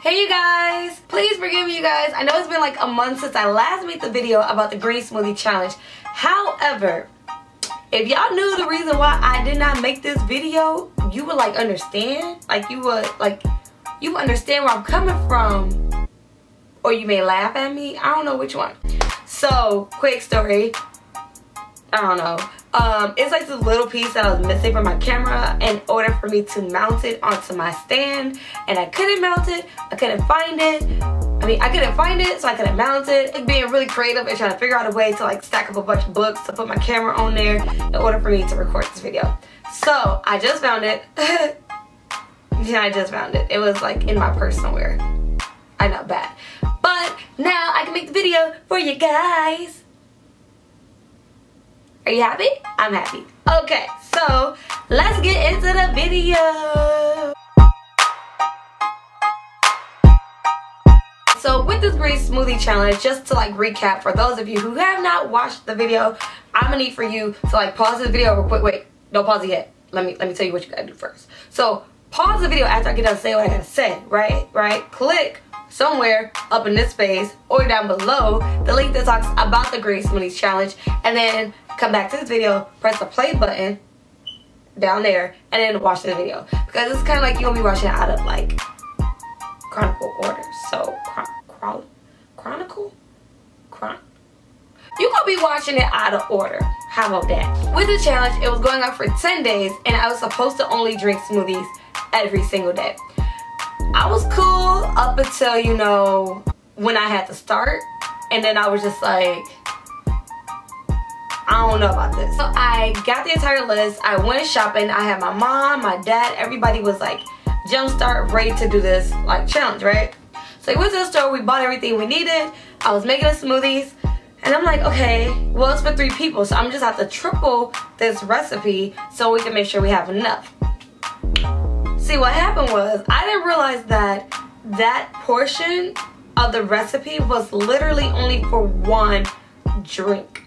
Hey you guys, please forgive me you guys. I know it's been like a month since I last made the video about the green smoothie challenge. However, if y'all knew the reason why I did not make this video, you would like understand. You would understand where I'm coming from. Or you may laugh at me. I don't know which one. So, quick story. I don't know. It's like this little piece that I was missing from my camera in order for me to mount it onto my stand, and I couldn't mount it. I couldn't find it. I couldn't find it, so I couldn't mount it. Like being really creative and trying to figure out a way to like stack up a bunch of books to put my camera on there in order for me to record this video. So I just found it. Yeah, I just found it. It was like in my purse somewhere. I know, bad. But now I can make the video for you guys. Are you happy? I'm happy. Okay, so let's get into the video. So with this green smoothie challenge, just to like recap for those of you who have not watched the video, I'm gonna need for you to like pause this video real quick. Wait, don't pause it yet. Let me tell you what you gotta do first. So pause the video after I get done saying what I gotta say, right? Click somewhere up in this space or down below the link that talks about the green smoothies challenge, and then come back to this video, press the play button down there, and then watch the video, because it's kind of like you're gonna be watching it out of like chronicle order. So you're gonna be watching it out of order. How about that? With the challenge, it was going on for 10 days, and I was supposed to only drink smoothies every single day. I was cool up until, you know, when I had to start, and then I was just like, I don't know about this. So I got the entire list. I went shopping. I had my mom, my dad, everybody was like jumpstart ready to do this like challenge, right? So we went to the store, we bought everything we needed. I was making the smoothies, and I'm like, okay, well it's for 3 people, so I'm just have to triple this recipe so we can make sure we have enough. See, what happened was I didn't realize that that portion of the recipe was literally only for 1 drink.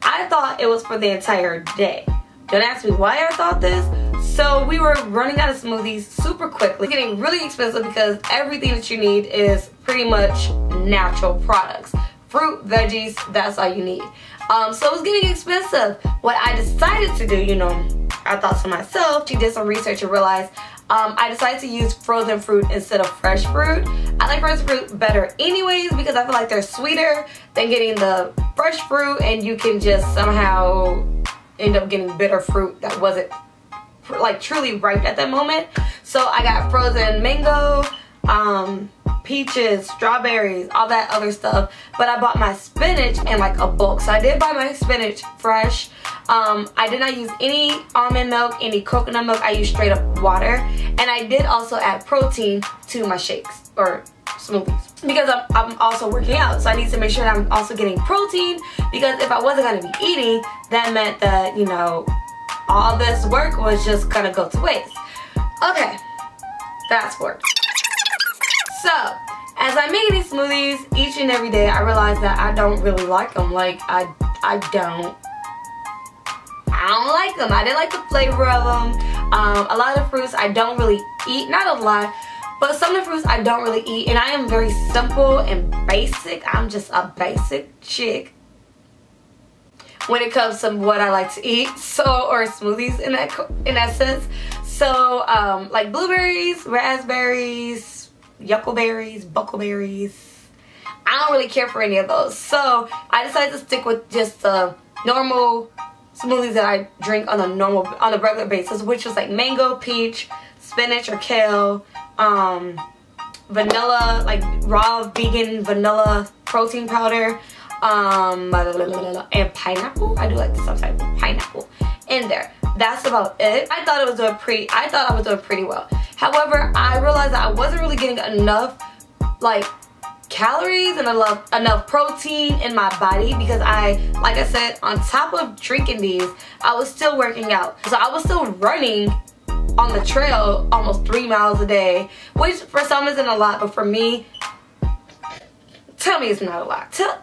I thought it was for the entire day. Don't ask me why I thought this. So we were running out of smoothies super quickly. It's getting really expensive because everything that you need is pretty much natural products. Fruit, veggies, that's all you need. So it was getting expensive. What I decided to do, you know, I thought to myself, she did some research and realized I decided to use frozen fruit instead of fresh fruit. I like frozen fruit better anyways because I feel like they're sweeter than getting the fresh fruit, and you can just somehow end up getting bitter fruit that wasn't like truly ripe at that moment. So I got frozen mango, peaches, strawberries, all that other stuff. But I bought my spinach in like a bulk. So I did buy my spinach fresh. I did not use any almond milk, any coconut milk. I used straight up water. And I did also add protein to my shakes or smoothies because I'm also working out. So I need to make sure that I'm also getting protein, because if I wasn't going to be eating, that meant that, you know, all this work was just going to go to waste. Okay, fast forward. So, as I'm making these smoothies each and every day, I realized that I don't really like them. Like, I don't like them. I didn't like the flavor of them. A lot of the fruits I don't really eat. Not a lot, but some of the fruits I don't really eat. And I am very simple and basic. I'm just a basic chick when it comes to what I like to eat. So, or smoothies in that sense. So, like blueberries, raspberries, yuckleberries, buckleberries. I don't really care for any of those. So I decided to stick with just the normal smoothies that I drink on a regular basis, which was like mango, peach, spinach or kale, vanilla, like raw vegan vanilla protein powder, and pineapple. I do like some type of pineapple in there. That's about it. I thought I was doing pretty well. However, I realized that I wasn't really getting enough like calories and enough protein in my body, because like I said, on top of drinking these, I was still working out. So I was still running on the trail almost 3 miles a day, which for some isn't a lot, but for me, tell me it's not a lot. Tell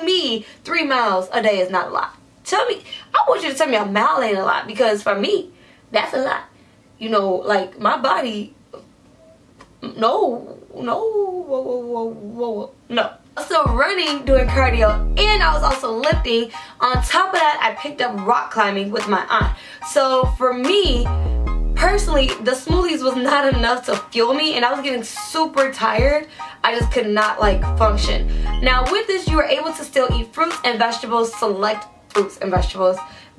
me 3 miles a day is not a lot. Tell me, I want you to tell me a mile ain't a lot, because for me, that's a lot. You know, like my body, no, no. So running, doing cardio, and I was also lifting. On top of that, I picked up rock climbing with my aunt. So for me, personally, the smoothies was not enough to fuel me, and I was getting super tired. I just could not like function. Now with this, you were able to still eat fruits and vegetables, select fruits and vegetables.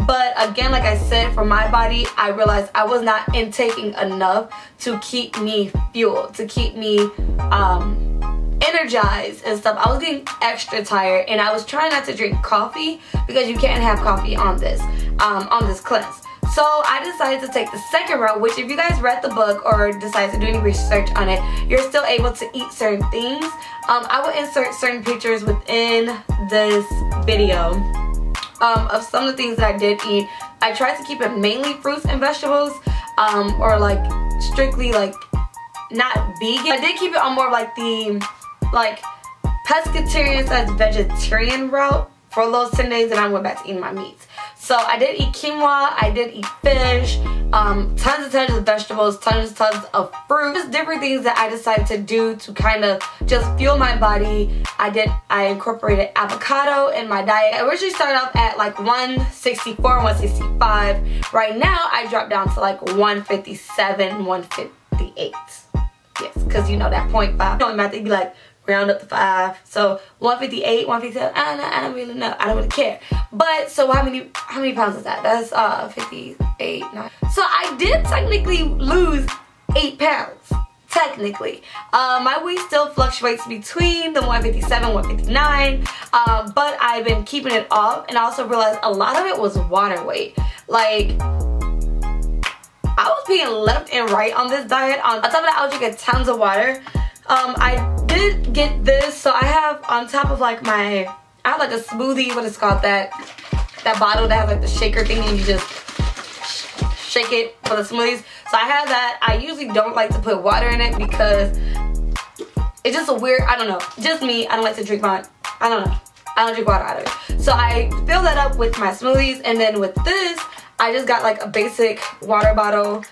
But again, like I said, for my body, I realized I was not intaking enough to keep me fueled, to keep me energized and stuff. I was getting extra tired, and I was trying not to drink coffee because you can't have coffee on this cleanse. So I decided to take the second route, which if you guys read the book or decide to do any research on it, you're still able to eat certain things. I will insert certain pictures within this video of some of the things that I did eat. I tried to keep it mainly fruits and vegetables, or like strictly like not vegan. I did keep it on more of like the pescatarian / vegetarian route for those 10 days, and I went back to eating my meats. So I did eat quinoa, I did eat fish, tons of vegetables, tons of fruit, just different things that I decided to do to kind of just fuel my body. I incorporated avocado in my diet. I originally started off at like 164, 165. Right now I dropped down to like 157, 158. Yes, because you know that 0.5. You know, math, it'd be like round up to 5. So 158, 157. I don't really know. I don't really care. But so how many pounds is that? That's 58, 9. So I did technically lose 8 pounds. Technically. My weight still fluctuates between the 157, 159. But I've been keeping it off, and I also realized a lot of it was water weight. Like, I was being left and right on this diet. On top of that, I was drinking tons of water. I did get this, so I have on top of like I have like a smoothie, what is called, that bottle that has like the shaker thing, and you just shake it for the smoothies. So I have that. I usually don't like to put water in it because it's just a weird, I don't know, just me, I don't like to drink I don't know, I don't drink water out of it. So I fill that up with my smoothies, and then with this, I just got like a basic water bottle.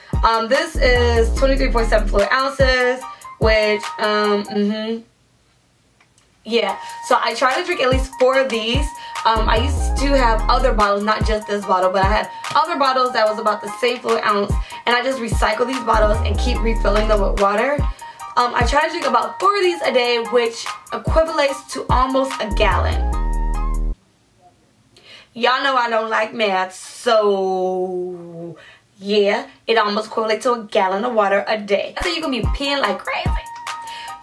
This is 23.7 fluid ounces, which, yeah. So I try to drink at least 4 of these. I used to have other bottles, not just this bottle, but I had other bottles that was about the same fluid ounce, and I just recycle these bottles and keep refilling them with water. I try to drink about 4 of these a day, which equivalates to almost a gallon. Y'all know I don't like math, so yeah, it almost equates to a gallon of water a day. So you're gonna be peeing like crazy.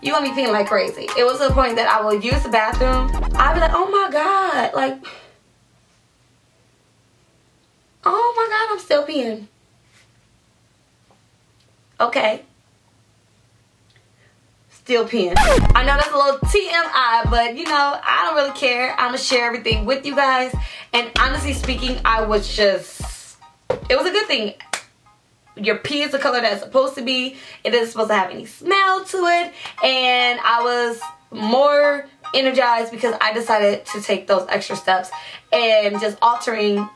You're gonna be peeing like crazy. It was to the point that I will use the bathroom. I'd be like, oh my God, like, oh my God, I'm still peeing. Okay. Still peeing. I know that's a little TMI, but you know, I don't really care. I'm gonna share everything with you guys. And honestly speaking, I was just, it was a good thing. Your pee is the color that's supposed to be. It isn't supposed to have any smell to it. And I was more energized because I decided to take those extra steps and just altering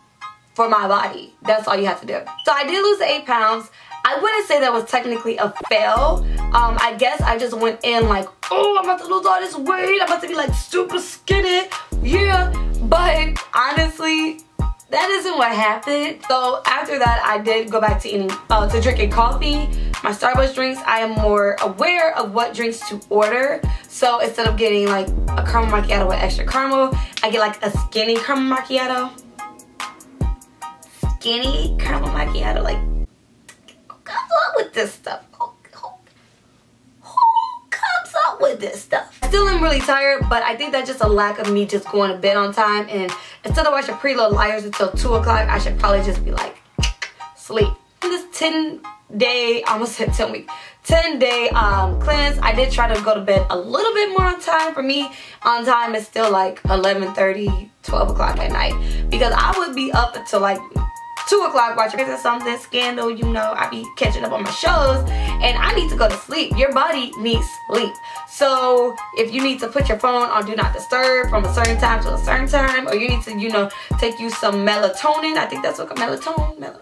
for my body. That's all you have to do. So I did lose the 8 pounds. I wouldn't say that was technically a fail. I guess I just went in like, oh, I'm about to lose all this weight. I'm about to be like super skinny. Yeah. But honestly, that isn't what happened. So after that, I did go back to eating, to drinking coffee. My Starbucks drinks, I am more aware of what drinks to order. So instead of getting like a caramel macchiato with extra caramel, I get like a skinny caramel macchiato. Skinny caramel macchiato, like, who comes up with this stuff? Who comes up with this stuff? I still am really tired, but I think that's just a lack of me just going to bed on time. And instead of watching Pretty Little Liars until 2 o'clock, I should probably just be like, sleep. In this 10-day, I almost said 10 week, 10-day cleanse, I did try to go to bed a little bit more on time. For me, on time is still like 11:30, 12 o'clock at night. Because I would be up until like 2 o'clock watching something, Scandal, you know, I be catching up on my shows, and I need to go to sleep. Your body needs sleep. So if you need to put your phone on Do Not Disturb from a certain time to a certain time, or you need to, you know, take you some melatonin, I think that's what melatonin.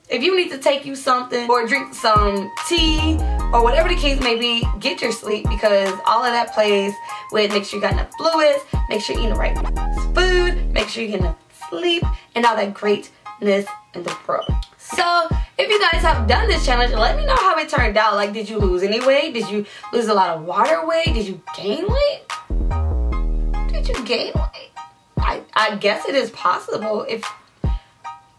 If you need to take you something or drink some tea or whatever the case may be, get your sleep, because all of that plays with make sure you got enough fluids, make sure you're eating the right food, make sure you get enough sleep, and all that greatness in the world. So if you guys have done this challenge, let me know how it turned out. Like, did you lose any weight? Did you lose a lot of water weight? Did you gain weight? Did you gain weight? I guess it is possible. If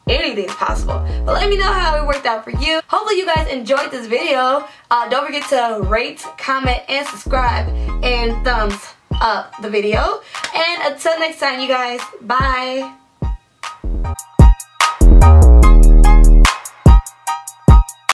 anything's possible. But let me know how it worked out for you. Hopefully you guys enjoyed this video. Don't forget to rate, comment, and subscribe, and thumbs up the video. And until next time, you guys, bye.